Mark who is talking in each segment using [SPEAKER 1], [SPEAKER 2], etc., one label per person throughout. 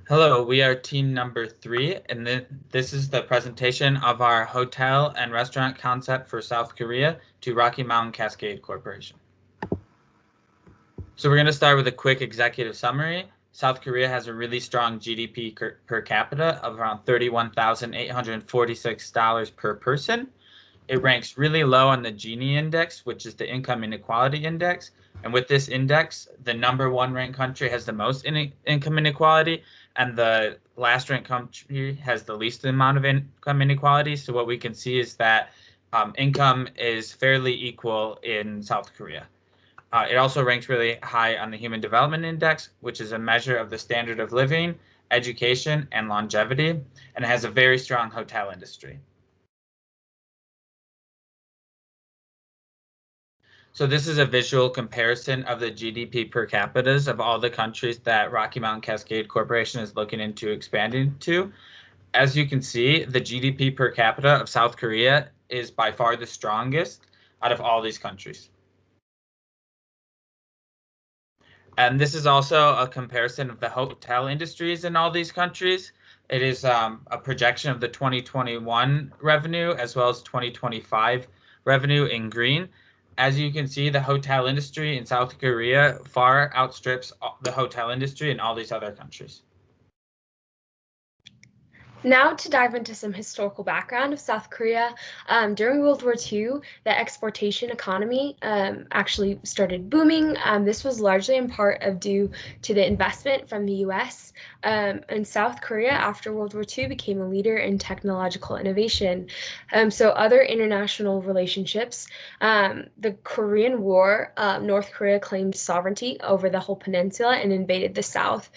[SPEAKER 1] Hello, we are team number 3, and this is the presentation of our hotel and restaurant concept for South Korea to Rocky Mountain Cascade Corporation. So we're going to start with a quick executive summary. South Korea has a really strong GDP per capita of around $31,846 per person. It ranks really low on the Gini index, which is the income inequality index. And with this index, the number 1 ranked country has the most income inequality, and the last ranked country has the least amount of income inequality. So what we can see is that income is fairly equal in South Korea. It also ranks really high on the Human Development Index, which is a measure of the standard of living, education, and longevity, and it has a very strong hotel industry. So this is a visual comparison of the GDP per capitas of all the countries that Rocky Mountain Cascade Corporation is looking into expanding to. As you can see, the GDP per capita of South Korea is by far the strongest out of all these countries. And this is also a comparison of the hotel industries in all these countries. It is a projection of the 2021 revenue as well as 2025 revenue in green. As you can see, the hotel industry in South Korea far outstrips the hotel industry in all these other countries.
[SPEAKER 2] Now to dive into some historical background of South Korea. During World War II, the exportation economy actually started booming. This was largely in part due to the investment from the US. And South Korea, after World War II, became a leader in technological innovation. So other international relationships, the Korean War, North Korea claimed sovereignty over the whole peninsula and invaded the South.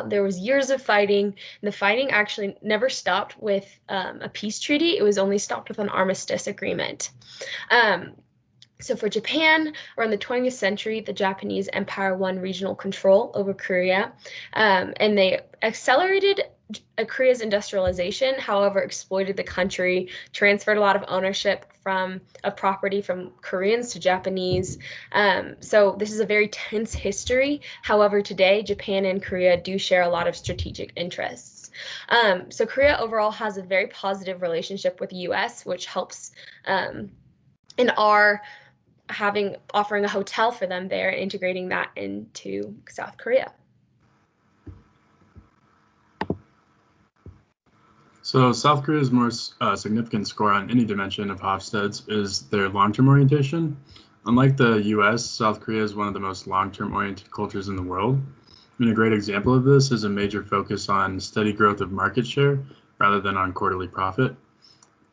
[SPEAKER 2] There was years of fighting. The fighting actually never stopped with a peace treaty. It was only stopped with an armistice agreement. So for Japan, around the 20th century, the Japanese Empire won regional control over Korea, and they accelerated Korea's industrialization, however, exploited the country, transferred a lot of ownership of property from Koreans to Japanese. So this is a very tense history. However, today, Japan and Korea do share a lot of strategic interests. So Korea overall has a very positive relationship with the US, which helps in our offering a hotel for them there and integrating that into South Korea.
[SPEAKER 3] So South Korea's most significant score on any dimension of Hofstede's is their long-term orientation. Unlike the US, South Korea is one of the most long-term oriented cultures in the world. And a great example of this is a major focus on steady growth of market share rather than on quarterly profit.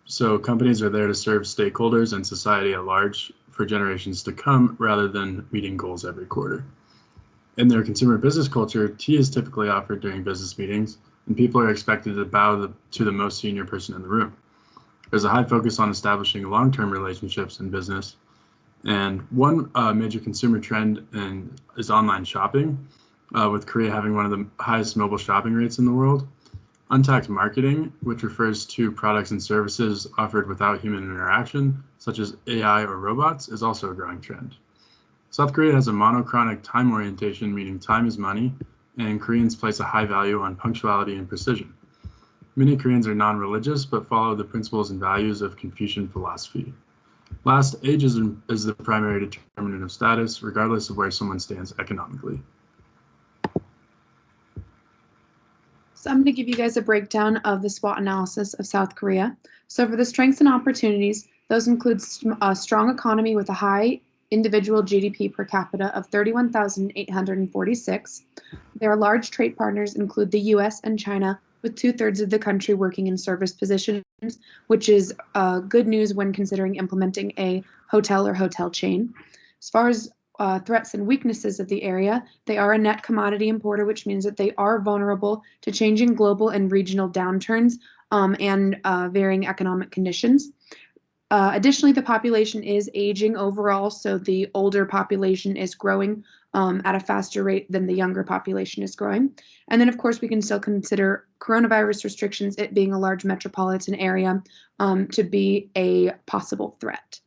[SPEAKER 3] So companies are there to serve stakeholders and society at large for generations to come rather than meeting goals every quarter. In their consumer business culture, tea is typically offered during business meetings, and people are expected to bow to the most senior person in the room. There's a high focus on establishing long-term relationships in business, and one major consumer trend is online shopping, with Korea having one of the highest mobile shopping rates in the world. Untapped marketing, which refers to products and services offered without human interaction, such as AI or robots, is also a growing trend. South Korea has a monochronic time orientation, meaning time is money, and Koreans place a high value on punctuality and precision. Many Koreans are non-religious, but follow the principles and values of Confucian philosophy. Last, age is the primary determinant of status, regardless of where someone stands economically.
[SPEAKER 4] So I'm going to give you guys a breakdown of the SWOT analysis of South Korea. So for the strengths and opportunities, those include a strong economy with a high individual GDP per capita of 31,846. Their large trade partners include the US and China, with 2/3 of the country working in service positions, which is good news when considering implementing a hotel or hotel chain. As far as threats and weaknesses of the area, they are a net commodity importer, which means that they are vulnerable to changing global and regional downturns and varying economic conditions. Additionally, the population is aging overall, so the older population is growing at a faster rate than the younger population is growing. And then, of course, we can still consider coronavirus restrictions, it being a large metropolitan area, to be a possible threat.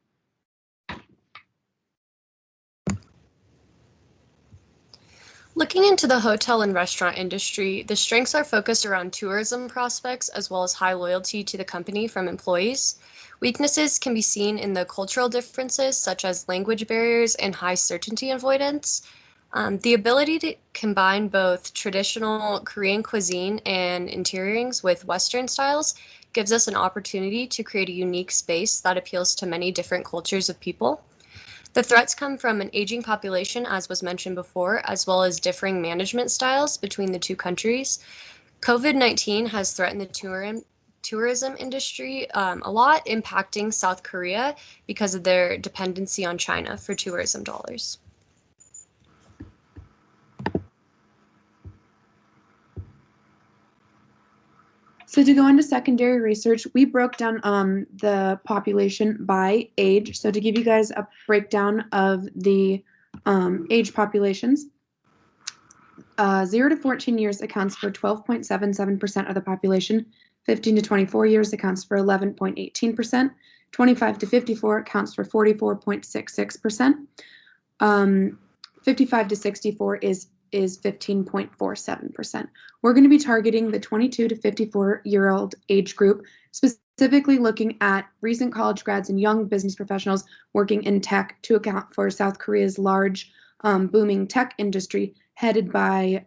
[SPEAKER 2] Looking into the hotel and restaurant industry, the strengths are focused around tourism prospects as well as high loyalty to the company from employees. Weaknesses can be seen in the cultural differences, such as language barriers and high certainty avoidance. The ability to combine both traditional Korean cuisine and interiorings with Western styles gives us an opportunity to create a unique space that appeals to many different cultures of people. The threats come from an aging population, as was mentioned before, as well as differing management styles between the two countries. COVID-19 has threatened the tourism industry a lot, impacting South Korea because of their dependency on China for tourism dollars.
[SPEAKER 4] So to go into secondary research, we broke down the population by age. So to give you guys a breakdown of the age populations, 0 to 14 years accounts for 12.77% of the population, 15 to 24 years accounts for 11.18%, 25 to 54 accounts for 44.66%, 55 to 64 is 15.47%. We're going to be targeting the 22 to 54-year-old age group, specifically looking at recent college grads and young business professionals working in tech to account for South Korea's large booming tech industry headed by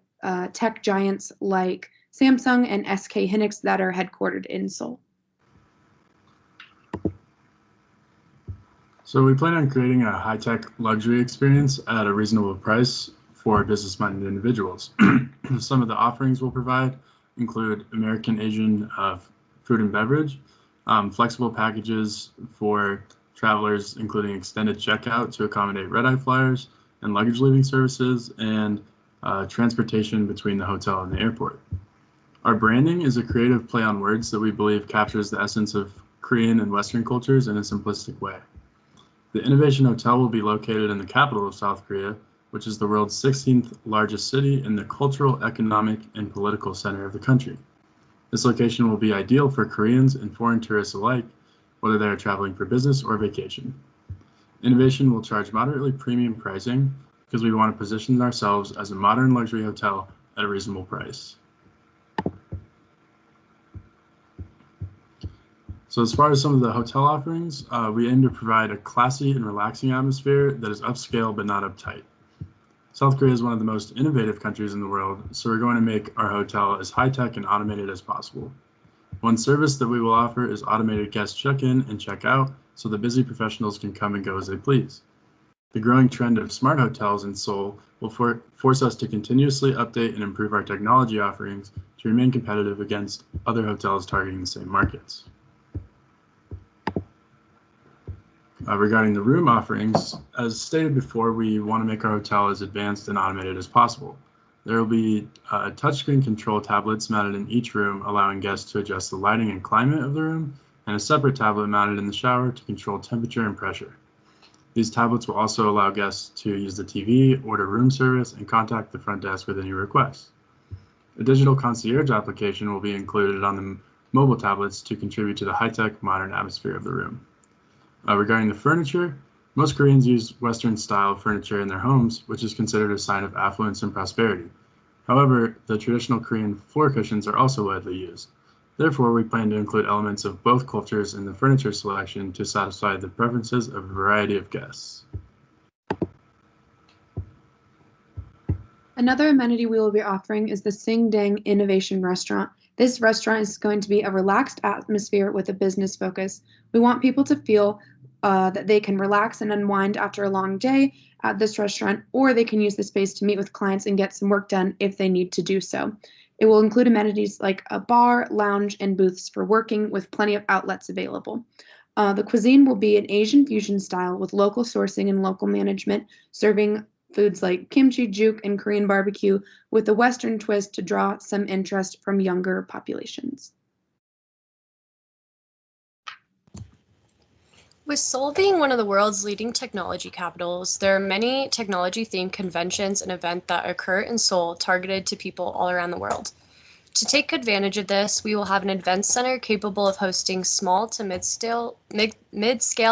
[SPEAKER 4] tech giants like Samsung and SK Hynix that are headquartered in Seoul.
[SPEAKER 3] So we plan on creating a high-tech luxury experience at a reasonable price for business-minded individuals. Some of the offerings we'll provide include American Asian food and beverage, flexible packages for travelers, including extended checkout to accommodate red-eye flyers and luggage leaving services, and transportation between the hotel and the airport. Our branding is a creative play on words that we believe captures the essence of Korean and Western cultures in a simplistic way. The Innovation Hotel will be located in the capital of South Korea, which is the world's 16th largest city and the cultural, economic, and political center of the country. This location will be ideal for Koreans and foreign tourists alike, whether they are traveling for business or vacation. Innovation will charge moderately premium pricing because we want to position ourselves as a modern luxury hotel at a reasonable price. So as far as some of the hotel offerings, we aim to provide a classy and relaxing atmosphere that is upscale but not uptight. South Korea is one of the most innovative countries in the world, so we're going to make our hotel as high-tech and automated as possible. One service that we will offer is automated guest check-in and check-out, so the busy professionals can come and go as they please. The growing trend of smart hotels in Seoul will force us to continuously update and improve our technology offerings to remain competitive against other hotels targeting the same markets. Regarding the room offerings, as stated before, we want to make our hotel as advanced and automated as possible. There will be touchscreen control tablets mounted in each room, allowing guests to adjust the lighting and climate of the room, and a separate tablet mounted in the shower to control temperature and pressure. These tablets will also allow guests to use the TV, order room service, and contact the front desk with any requests. A digital concierge application will be included on the mobile tablets to contribute to the high-tech, modern atmosphere of the room. Regarding the furniture, most Koreans use Western-style furniture in their homes, which is considered a sign of affluence and prosperity. However, the traditional Korean floor cushions are also widely used. Therefore, we plan to include elements of both cultures in the furniture selection to satisfy the preferences of a variety of guests.
[SPEAKER 4] Another amenity we will be offering is the Singdang Innovation Restaurant. This restaurant is going to be a relaxed atmosphere with a business focus. We want people to feel that they can relax and unwind after a long day at this restaurant, or they can use the space to meet with clients and get some work done if they need to do so. It will include amenities like a bar, lounge, and booths for working with plenty of outlets available. The cuisine will be an Asian fusion style with local sourcing and local management, serving foods like kimchi, juk, and Korean barbecue with a Western twist to draw some interest from younger populations.
[SPEAKER 2] With Seoul being one of the world's leading technology capitals, there are many technology-themed conventions and events that occur in Seoul targeted to people all around the world. To take advantage of this, we will have an events center capable of hosting small to mid-scale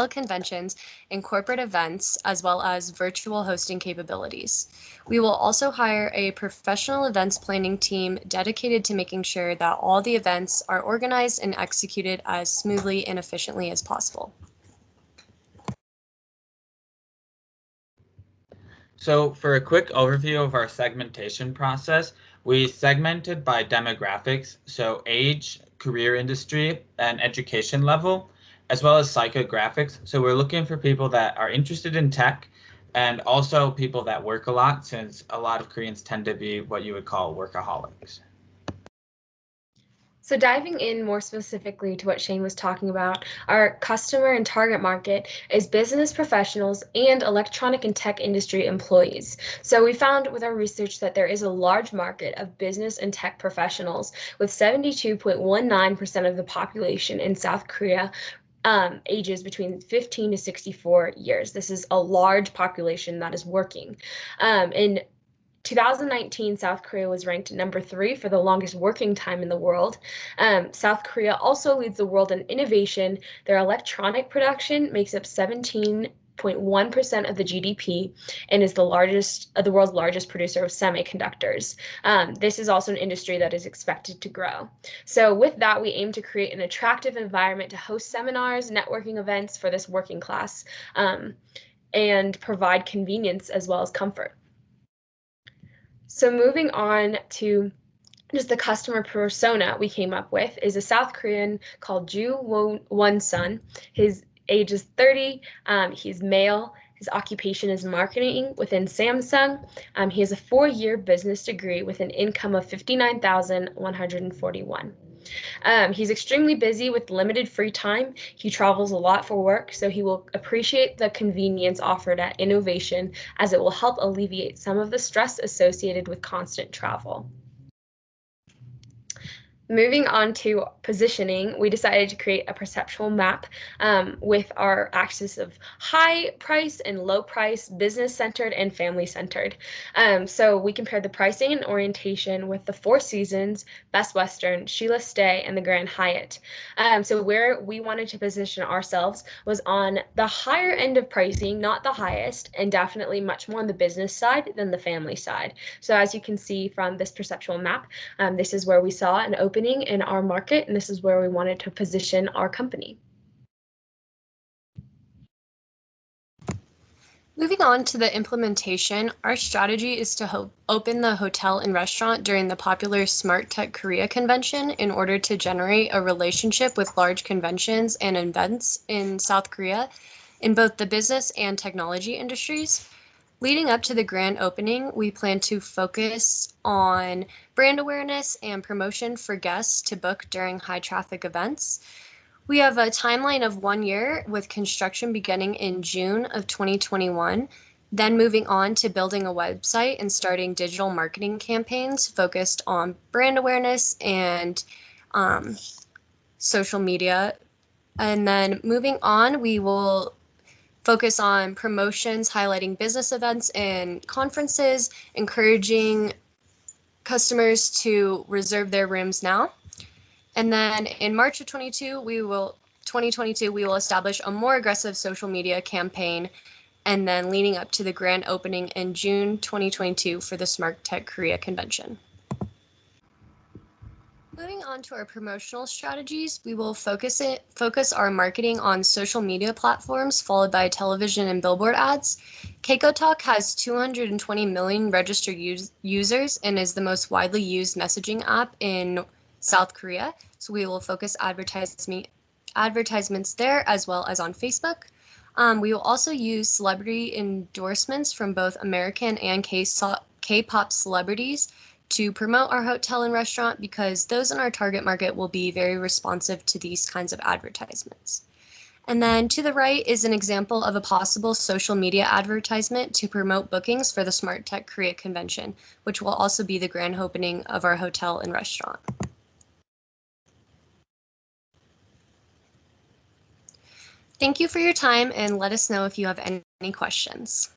[SPEAKER 2] conventions and corporate events, as well as virtual hosting capabilities. We will also hire a professional events planning team dedicated to making sure that all the events are organized and executed as smoothly and efficiently as possible.
[SPEAKER 1] So for a quick overview of our segmentation process, we segmented by demographics, so age, career industry, and education level, as well as psychographics. So we're looking for people that are interested in tech and also people that work a lot, since a lot of Koreans tend to be what you would call workaholics.
[SPEAKER 2] So diving in more specifically to what Shane was talking about, our customer and target market is business professionals and electronic and tech industry employees. So we found with our research that there is a large market of business and tech professionals, with 72.19% of the population in South Korea ages between 15 to 64 years. This is a large population that is working. In 2019, South Korea was ranked number 3 for the longest working time in the world. South Korea also leads the world in innovation. Their electronic production makes up 17.1% of the GDP and is the world's largest producer of semiconductors. This is also an industry that is expected to grow. So with that, we aim to create an attractive environment to host seminars, networking events for this working class, and provide convenience as well as comfort. So moving on to just the customer persona we came up with is a South Korean called Ju Won Sun. His age is 30. He's male. His occupation is marketing within Samsung. He has a 4-year business degree with an income of 59,141. He's extremely busy with limited free time. He travels a lot for work, so he will appreciate the convenience offered at innovation, as it will help alleviate some of the stress associated with constant travel. Moving on to positioning, we decided to create a perceptual map with our axis of high price and low price, business centered and family centered. So we compared the pricing and orientation with the Four Seasons, Best Western, Sheila Stay, and the Grand Hyatt. So where we wanted to position ourselves was on the higher end of pricing, not the highest, and definitely much more on the business side than the family side. So as you can see from this perceptual map, this is where we saw an opening in our market, and this is where we wanted to position our company. Moving on to the implementation, our strategy is to open the hotel and restaurant during the popular Smart Tech Korea convention in order to generate a relationship with large conventions and events in South Korea in both the business and technology industries. Leading up to the grand opening, we plan to focus on brand awareness and promotion for guests to book during high traffic events. We have a timeline of 1 year, with construction beginning in June of 2021, then moving on to building a website and starting digital marketing campaigns focused on brand awareness and social media. And then moving on, we will focus on promotions, highlighting business events and conferences, encouraging customers to reserve their rooms now. And then in March of 2022, we will establish a more aggressive social media campaign, and then leading up to the grand opening in June 2022 for the Smart Tech Korea convention. Moving on to our promotional strategies, we will focus our marketing on social media platforms, followed by television and billboard ads. Keiko Talk has 220 million registered users and is the most widely used messaging app in South Korea. So we will focus advertisements there as well as on Facebook. We will also use celebrity endorsements from both American and K-pop celebrities to promote our hotel and restaurant, because those in our target market will be very responsive to these kinds of advertisements. And then to the right is an example of a possible social media advertisement to promote bookings for the Smart Tech Korea convention, which will also be the grand opening of our hotel and restaurant. Thank you for your time, and let us know if you have any questions.